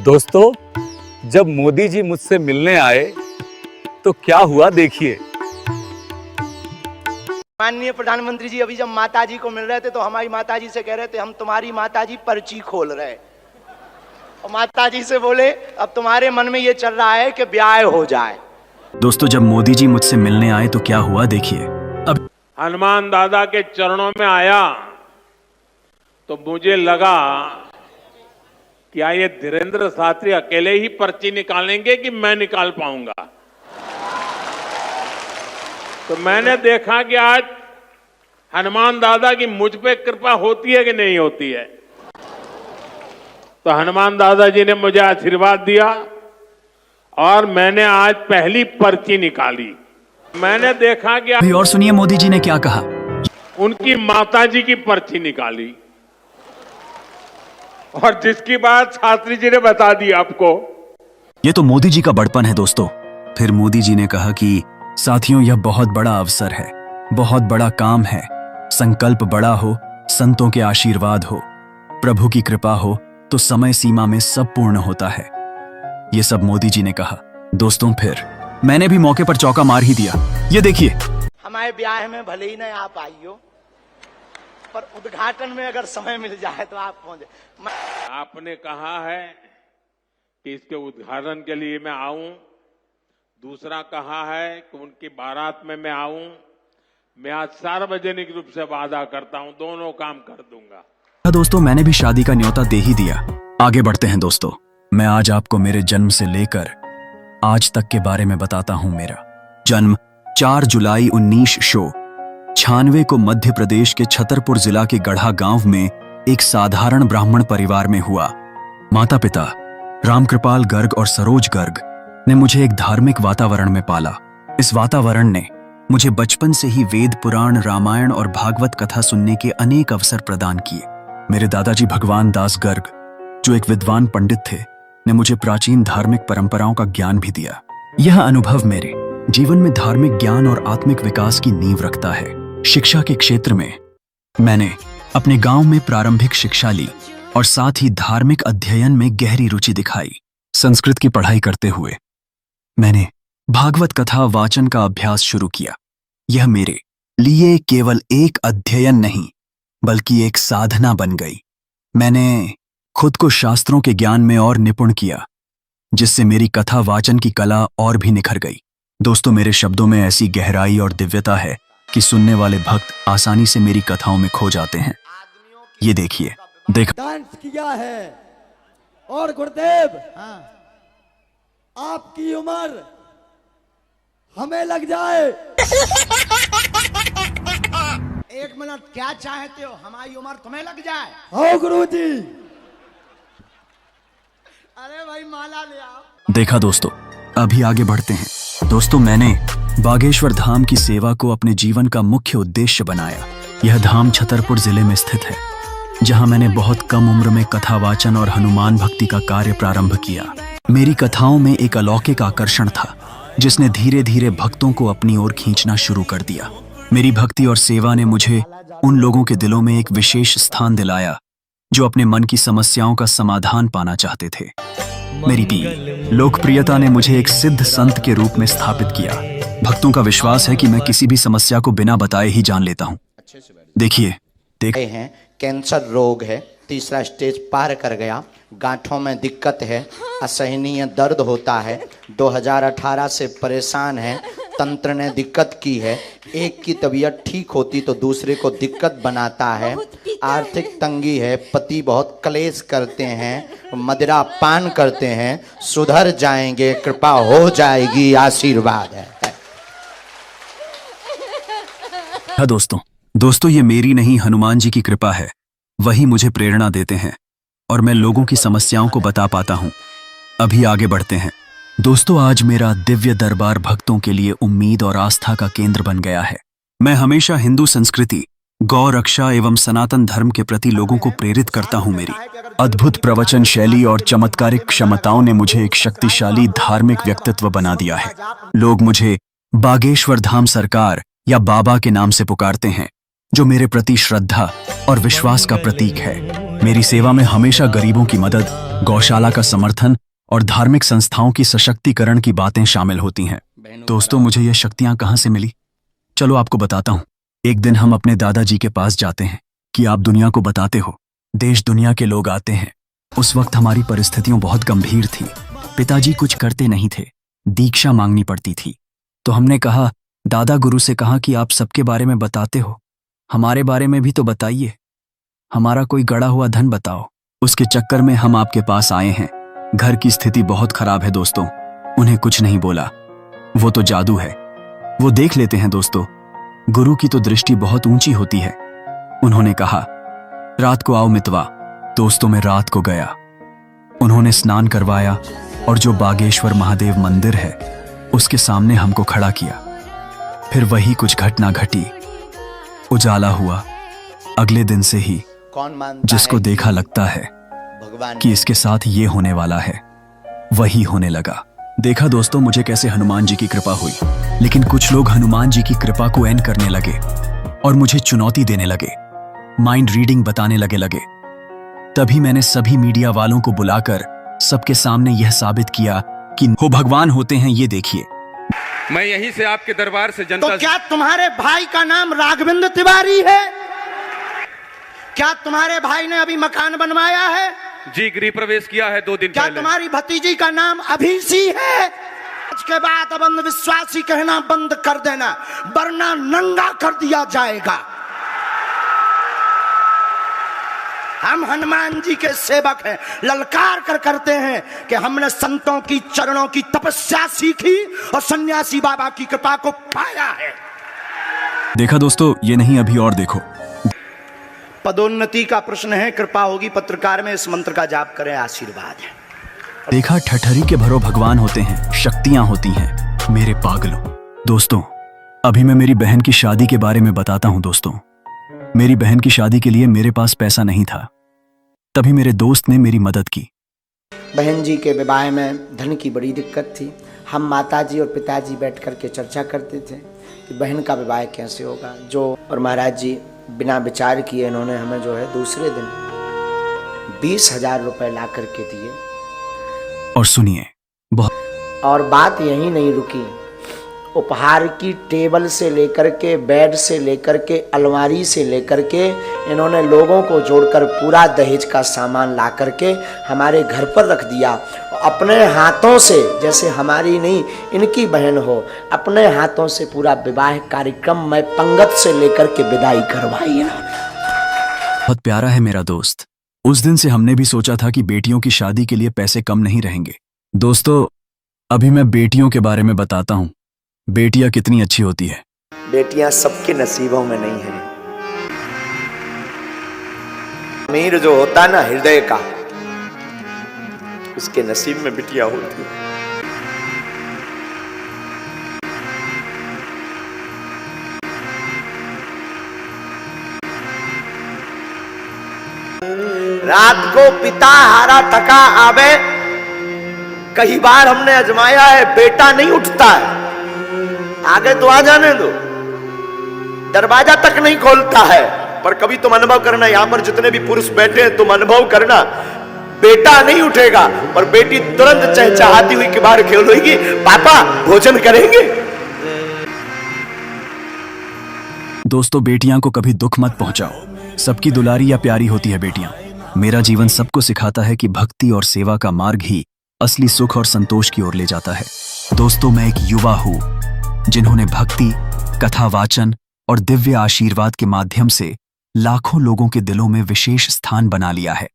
दोस्तों, जब मोदी जी मुझसे मिलने आए तो क्या हुआ देखिए। माननीय प्रधानमंत्री जी अभी जब माता जी को मिल रहे थे तो हमारी माता जी से कह रहे थे हम तुम्हारी माता जी पर्ची खोल रहे हैं। और माता जी से बोले अब तुम्हारे मन में ये चल रहा है कि ब्याह हो जाए। दोस्तों, जब मोदी जी मुझसे मिलने आए तो क्या हुआ देखिए। अब हनुमान दादा के चरणों में आया तो मुझे लगा क्या ये धीरेन्द्र शास्त्री अकेले ही पर्ची निकालेंगे कि मैं निकाल पाऊंगा। तो मैंने देखा कि आज हनुमान दादा की मुझ पे कृपा होती है कि नहीं होती है। तो हनुमान दादा जी ने मुझे आशीर्वाद दिया और मैंने आज पहली पर्ची निकाली। मैंने देखा कि अभी और सुनिए मोदी जी ने क्या कहा। उनकी माताजी की पर्ची निकाली और जिसकी बात शास्त्री जी ने बता दी आपको। ये तो मोदी जी का बड़पन है दोस्तों। फिर मोदी जी ने कहा कि साथियों, यह बहुत बड़ा अवसर है, बहुत बड़ा काम है। संकल्प बड़ा हो, संतों के आशीर्वाद हो, प्रभु की कृपा हो तो समय सीमा में सब पूर्ण होता है। ये सब मोदी जी ने कहा। दोस्तों, फिर मैंने भी मौके पर चौका मार ही दिया। ये देखिए, हमारे ब्याह में भले ही नहीं आप आई हो, पर उद्घाटन में अगर समय मिल जाए तो आप पहुंचे। आपने कहा है कि इसके उद्घाटन के लिए मैं आऊं, दूसरा कहा है कि उनकी बारात में मैं आऊं। मैं आज सार्वजनिक रूप से वादा करता हूं, दोनों काम कर दूंगा। दोस्तों, मैंने भी शादी का न्योता दे ही दिया। आगे बढ़ते हैं दोस्तों। मैं आज आपको मेरे जन्म से लेकर आज तक के बारे में बताता हूं। मेरा जन्म 4 जुलाई 1996 को मध्य प्रदेश के छतरपुर जिला के गढ़ा गांव में एक साधारण ब्राह्मण परिवार में हुआ। माता पिता रामकृपाल गर्ग और सरोज गर्ग ने मुझे एक धार्मिक वातावरण में पाला। इस वातावरण ने मुझे बचपन से ही वेद पुराण, रामायण और भागवत कथा सुनने के अनेक अवसर प्रदान किए। मेरे दादाजी भगवान दास गर्ग, जो एक विद्वान पंडित थे, ने मुझे प्राचीन धार्मिक परंपराओं का ज्ञान भी दिया। यह अनुभव मेरे जीवन में धार्मिक ज्ञान और आत्मिक विकास की नींव रखता है। शिक्षा के क्षेत्र में मैंने अपने गांव में प्रारंभिक शिक्षा ली और साथ ही धार्मिक अध्ययन में गहरी रुचि दिखाई। संस्कृत की पढ़ाई करते हुए मैंने भागवत कथा वाचन का अभ्यास शुरू किया। यह मेरे लिए केवल एक अध्ययन नहीं बल्कि एक साधना बन गई। मैंने खुद को शास्त्रों के ज्ञान में और निपुण किया, जिससे मेरी कथा वाचन की कला और भी निखर गई। दोस्तों, मेरे शब्दों में ऐसी गहराई और दिव्यता है कि सुनने वाले भक्त आसानी से मेरी कथाओं में खो जाते हैं। ये देखिए, डांस किया है। और गुरुदेव, आपकी उम्र हमें लग जाए। 1 मिनट, क्या चाहते हो? हमारी उम्र तुम्हें लग जाए? हो गुरुजी। अरे भाई, माला ले आओ। देखा दोस्तों, अभी आगे बढ़ते हैं। दोस्तों, मैंने बागेश्वर धाम की सेवा को अपने जीवन का मुख्य उद्देश्य बनाया। यह धाम छतरपुर जिले में स्थित है, जहां मैंने बहुत कम उम्र में कथावाचन और हनुमान भक्ति का कार्य प्रारंभ किया। मेरी कथाओं में एक अलौकिक आकर्षण था, जिसने धीरे धीरे भक्तों को अपनी ओर खींचना शुरू कर दिया। मेरी भक्ति और सेवा ने मुझे उन लोगों के दिलों में एक विशेष स्थान दिलाया जो अपने मन की समस्याओं का समाधान पाना चाहते थे। मेरी लोकप्रियता ने मुझे एक सिद्ध संत के रूप में स्थापित किया। भक्तों का विश्वास है कि मैं किसी भी समस्या को बिना बताए ही जान लेता हूँ। देखिए, हैं कैंसर रोग है, 3रा स्टेज पार कर गया। गांठों में दिक्कत है, असहनीय दर्द होता है। 2018 से परेशान है, तंत्र ने दिक्कत की है। एक की तबीयत ठीक होती तो दूसरे को दिक्कत बनाता है। आर्थिक तंगी है, पति बहुत क्लेश करते हैं, मदिरा पान करते हैं। सुधर जाएंगे, कृपा हो जाएगी, आशीर्वाद है। दोस्तों, ये मेरी नहीं, हनुमान जी की कृपा है। वही मुझे प्रेरणा देते हैं और मैं लोगों की समस्याओं को बता पाता हूँ। अभी आगे बढ़ते हैं। दोस्तों, आज मेरा दिव्य दरबार भक्तों के लिए उम्मीद और आस्था का केंद्र बन गया है। मैं हमेशा हिंदू संस्कृति, गौ रक्षा एवं सनातन धर्म के प्रति लोगों को प्रेरित करता हूँ। मेरी अद्भुत प्रवचन शैली और चमत्कारिक क्षमताओं ने मुझे एक शक्तिशाली धार्मिक व्यक्तित्व बना दिया है। लोग मुझे बागेश्वर धाम सरकार या बाबा के नाम से पुकारते हैं, जो मेरे प्रति श्रद्धा और विश्वास का प्रतीक है। मेरी सेवा में हमेशा गरीबों की मदद, गौशाला का समर्थन और धार्मिक संस्थाओं की सशक्तिकरण की बातें शामिल होती हैं। दोस्तों, मुझे ये शक्तियां कहां से मिली? चलो आपको बताता हूं। एक दिन हम अपने दादाजी के पास जाते हैं कि आप दुनिया को बताते हो। देश दुनिया के लोग आते हैं। उस वक्त हमारी परिस्थितियां बहुत गंभीर थी। पिताजी कुछ करते नहीं थे, दीक्षा मांगनी पड़ती थी। तो हमने कहा, दादा गुरु से कहा कि आप सबके बारे में बताते हो, हमारे बारे में भी तो बताइए, हमारा कोई गड़ा हुआ धन बताओ। उसके चक्कर में हम आपके पास आए हैं। घर की स्थिति बहुत खराब है दोस्तों। उन्हें कुछ नहीं बोला, वो तो जादू है, वो देख लेते हैं दोस्तों। गुरु की तो दृष्टि बहुत ऊंची होती है। उन्होंने कहा, रात को आओ मितवा। दोस्तों, मैं रात को गया। उन्होंने स्नान करवाया और जो बागेश्वर महादेव मंदिर है उसके सामने हमको खड़ा किया। फिर वही कुछ घटना घटी। उजाला हुआ। अगले दिन से ही कौन मानता जिसको है देखा लगता है भगवान कि इसके साथ ये होने वाला है, वही होने लगा। देखा दोस्तों, मुझे कैसे हनुमान जी की कृपा हुई। लेकिन कुछ लोग हनुमान जी की कृपा को एन करने लगे और मुझे चुनौती देने लगे, माइंड रीडिंग बताने लगे। तभी मैंने सभी मीडिया वालों को बुलाकर सबके सामने यह साबित किया कि वो भगवान होते हैं। ये देखिए, मैं यहीं से आपके दरबार से जनता तो क्या तुम्हारे भाई का नाम राघवेंद्र तिवारी है? क्या तुम्हारे भाई ने अभी मकान बनवाया है? जी गृह प्रवेश किया है 2 दिन क्या पहले। तुम्हारी भतीजी का नाम अभिषी है? इसके बाद अब अंधविश्वासी कहना बंद कर देना, वरना नंगा कर दिया जाएगा। हम हनुमान जी के सेवक हैं, ललकार कर करते हैं कि हमने संतों की चरणों की तपस्या सीखी और सन्यासी बाबा की कृपा को पाया है। देखा दोस्तों, ये नहीं अभी और देखो। पदोन्नति का प्रश्न है, कृपा होगी पत्रकार में, इस मंत्र का जाप करें, आशीर्वाद है। देखा, ठठरी के भरो भगवान होते हैं, शक्तियां होती हैं मेरे पागलों। दोस्तों, अभी मैं मेरी बहन की शादी के बारे में बताता हूं। दोस्तों, मेरी बहन की शादी के लिए मेरे पास पैसा नहीं था। तभी मेरे दोस्त ने मेरी मदद की। बहन जी के विवाह में धन की बड़ी दिक्कत थी। हम माताजी और पिताजी बैठ कर के चर्चा करते थे कि बहन का विवाह कैसे होगा। और महाराज जी बिना विचार किए इन्होंने हमें जो है दूसरे दिन 20,000 रुपए ला करके दिए। और सुनिए, और बात यहीं नहीं रुकी। उपहार की टेबल से लेकर के, बेड से लेकर के, अलमारी से लेकर के इन्होंने लोगों को जोड़कर पूरा दहेज का सामान ला करके हमारे घर पर रख दिया। अपने हाथों से, जैसे हमारी नहीं इनकी बहन हो, अपने हाथों से पूरा विवाह कार्यक्रम में पंगत से लेकर के विदाई करवाई इन्होंने। बहुत प्यारा है मेरा दोस्त। उस दिन से हमने भी सोचा था कि बेटियों की शादी के लिए पैसे कम नहीं रहेंगे। दोस्तों, अभी मैं बेटियों के बारे में बताता हूँ। बेटियां कितनी अच्छी होती है। बेटियां सबके नसीबों में नहीं है। अमीर जो होता ना हृदय का, उसके नसीब में बिटिया होती है। रात को पिता हारा थका आवे, कई बार हमने आजमाया है, बेटा नहीं उठता है। आगे तो आ जाने दो, दरवाजा तक नहीं खोलता है। पर कभी तुम अनुभव करना, यहां पर जितने भी पुरुष बैठे हैं तुम अनुभव करना, बेटा नहीं उठेगा और बेटी तुरंत चहचहाती हुई के बाहर खेलेगी, पापा भोजन करेंगे। दोस्तों, बेटियां को कभी दुख मत पहुंचाओ। सबकी दुलारी या प्यारी होती है बेटियां। मेरा जीवन सबको सिखाता है कि भक्ति और सेवा का मार्ग ही असली सुख और संतोष की ओर ले जाता है। दोस्तों, मैं एक युवा हूं जिन्होंने भक्ति, कथा वाचन और दिव्य आशीर्वाद के माध्यम से लाखों लोगों के दिलों में विशेष स्थान बना लिया है।